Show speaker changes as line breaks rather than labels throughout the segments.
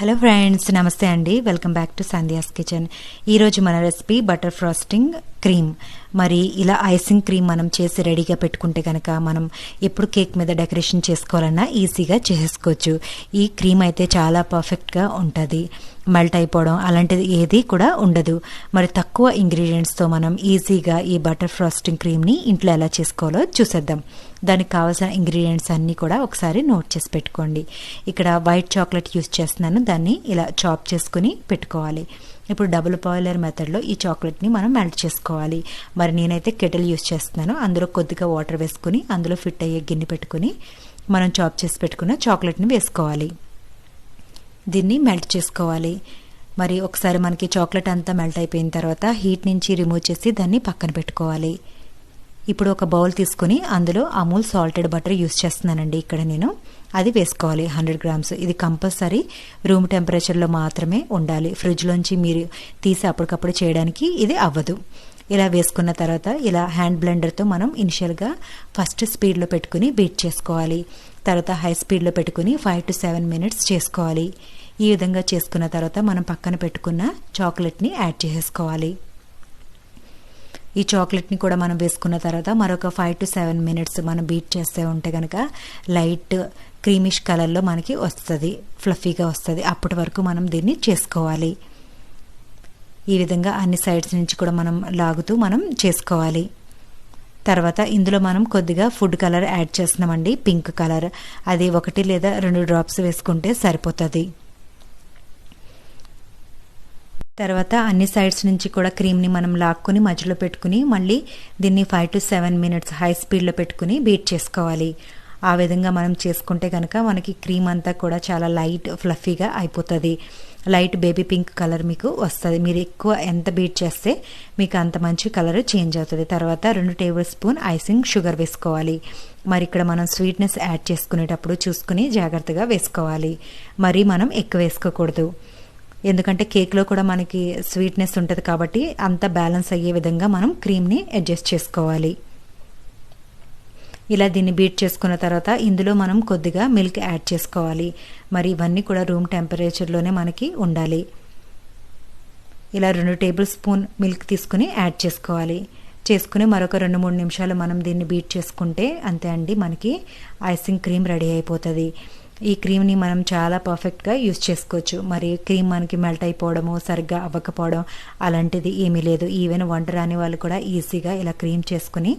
Hello friends, నమస్తే అండి. Welcome back to Sandhya's kitchen. ఈరోజు మన రెసిపీ బటర్ ఫ్రాస్టింగ్ క్రీమ్. మరి ఇలా ఐసింగ్ క్రీమ్ మనం చేసి రెడీగా పెట్టుకుంటే కనుక మనం ఎప్పుడు కేక్ మీద డెకరేషన్ చేసుకోవాలన్నా ఈజీగా చేసుకోవచ్చు. ఈ క్రీమ్ అయితే చాలా పర్ఫెక్ట్గా ఉంటుంది, మెల్ట్ అయిపోవడం అలాంటిది ఏది కూడా ఉండదు. మరి తక్కువ ఇంగ్రీడియంట్స్తో మనం ఈజీగా ఈ బటర్ ఫ్రాస్టింగ్ క్రీమ్ని ఇంట్లో ఎలా చేసుకోవాలో చూసేద్దాం. దానికి కావాల్సిన ఇంగ్రీడియంట్స్ అన్నీ కూడా ఒకసారి నోట్ చేసి పెట్టుకోండి. ఇక్కడ వైట్ చాక్లెట్ యూస్ చేస్తున్నాను, దాన్ని ఇలా చాప్ చేసుకుని పెట్టుకోవాలి. ఇప్పుడు డబుల్ బాయిలర్ మెథడ్లో ఈ చాక్లెట్ని మనం మెల్ట్ చేసుకోవాలి. మరి నేనైతే కెటిల్ యూస్ చేస్తున్నాను. అందులో కొద్దిగా వాటర్ వేసుకుని అందులో ఫిట్ అయ్యే గిన్నె పెట్టుకుని మనం చాప్ చేసి పెట్టుకున్న చాక్లెట్ని వేసుకోవాలి. దీన్ని మెల్ట్ చేసుకోవాలి. మరి ఒకసారి మనకి చాక్లెట్ అంతా మెల్ట్ అయిపోయిన తర్వాత హీట్ నుంచి రిమూవ్ చేసి దాన్ని పక్కన పెట్టుకోవాలి. ఇప్పుడు ఒక బౌల్ తీసుకుని అందులో అమూల్ సాల్టెడ్ బటర్ యూస్ చేస్తున్నానండి. ఇక్కడ నేను అది వేసుకోవాలి 100 గ్రామ్స్. ఇది కంపల్సరీ రూమ్ టెంపరేచర్లో మాత్రమే ఉండాలి. ఫ్రిడ్జ్లోంచి మీరు తీసి అప్పటికప్పుడు చేయడానికి ఇది అవ్వదు. ఇలా వేసుకున్న తర్వాత ఇలా హ్యాండ్ బ్లెండర్తో మనం ఇనిషియల్గా ఫస్ట్ స్పీడ్లో పెట్టుకుని బీట్ చేసుకోవాలి. తర్వాత హై స్పీడ్లో పెట్టుకుని 5 to 7 minutes చేసుకోవాలి. ఈ విధంగా చేసుకున్న తర్వాత మనం పక్కన పెట్టుకున్న చాక్లెట్ని యాడ్ చేసుకోవాలి. ఈ చాక్లెట్ని కూడా మనం వేసుకున్న తర్వాత మరొక 5 to 7 minutes మనం బీట్ చేస్తే ఉంటే కనుక లైట్ క్రీమిష్ కలర్లో మనకి వస్తుంది, ఫ్లఫీగా వస్తుంది. అప్పటి వరకు మనం దీన్ని చేసుకోవాలి. ఈ విధంగా అన్ని సైడ్స్ నుంచి కూడా మనం లాగుతూ మనం చేసుకోవాలి. తర్వాత ఇందులో మనం కొద్దిగా ఫుడ్ కలర్ యాడ్ చేస్తున్నామండి, పింక్ కలర్. అది 1 లేదా 2 drops వేసుకుంటే సరిపోతుంది. తర్వాత అన్ని సైడ్స్ నుంచి కూడా క్రీమ్ని మనం లాక్కుని మధ్యలో పెట్టుకుని మళ్ళీ దీన్ని 5 to 7 minutes హై స్పీడ్లో పెట్టుకుని బీట్ చేసుకోవాలి. ఆ విధంగా మనం చేసుకుంటే కనుక మనకి క్రీమ్ అంతా కూడా చాలా లైట్ ఫ్లఫీగా అయిపోతుంది. లైట్ బేబీ పింక్ కలర్ మీకు వస్తుంది. మీరు ఎక్కువ ఎంత బీట్ చేస్తే మీకు అంత మంచి కలర్ చేంజ్ అవుతుంది. తర్వాత 2 tablespoons ఐసింగ్ షుగర్ వేసుకోవాలి. మరి ఇక్కడ మనం స్వీట్నెస్ యాడ్ చేసుకునేటప్పుడు చూసుకుని జాగ్రత్తగా వేసుకోవాలి. మరి మనం ఎక్కువ వేసుకోకూడదు, ఎందుకంటే కేక్లో కూడా మనకి స్వీట్నెస్ ఉంటుంది కాబట్టి అంత బ్యాలెన్స్ అయ్యే విధంగా మనం క్రీమ్ని అడ్జస్ట్ చేసుకోవాలి. ఇలా దీన్ని బీట్ చేసుకున్న తర్వాత ఇందులో మనం కొద్దిగా మిల్క్ యాడ్ చేసుకోవాలి. మరి ఇవన్నీ కూడా రూమ్ టెంపరేచర్లోనే మనకి ఉండాలి. ఇలా 2 tablespoons మిల్క్ తీసుకుని యాడ్ చేసుకోవాలి. చేసుకుని మరొక 2-3 నిమిషాలు మనం దీన్ని బీట్ చేసుకుంటే అంతే అండి, మనకి ఐసింగ్ క్రీమ్ రెడీ అయిపోతుంది. ఈ క్రీమ్ని మనం చాలా పర్ఫెక్ట్గా యూస్ చేసుకోవచ్చు. మరి క్రీమ్ మనకి మెల్ట్ అయిపోవడము, సరిగ్గా అవ్వకపోవడం అలాంటిది ఏమీ లేదు. ఈవెన్ వంట రాని వాళ్ళు కూడా ఈజీగా ఇలా క్రీమ్ చేసుకుని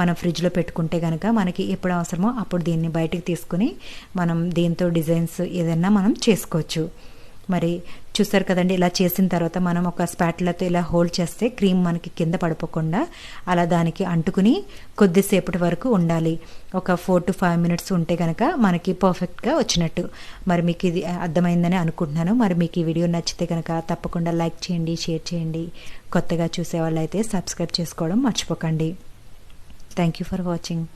మనం ఫ్రిడ్జ్లో పెట్టుకుంటే కనుక మనకి ఎప్పుడు అవసరమో అప్పుడు దీన్ని బయటికి తీసుకుని మనం దీంతో డిజైన్స్ ఏదైనా మనం చేసుకోవచ్చు. మరి చూసారు కదండి, ఇలా చేసిన తర్వాత మనం ఒక స్పాటులతో ఇలా హోల్డ్ చేస్తే క్రీమ్ మనకి కింద పడిపోకుండా అలా దానికి అంటుకుని కొద్దిసేపటి వరకు ఉండాలి. ఒక 4 to 5 minutes ఉంటే కనుక మనకి పర్ఫెక్ట్గా వచ్చినట్టు. మరి మీకు ఇది అర్థమైందని అనుకుంటున్నాను. మరి మీకు ఈ వీడియో నచ్చితే కనుక తప్పకుండా లైక్ చేయండి, షేర్ చేయండి. కొత్తగా చూసే వాళ్ళైతే సబ్స్క్రైబ్ చేసుకోవడం మర్చిపోకండి. Thank you for watching.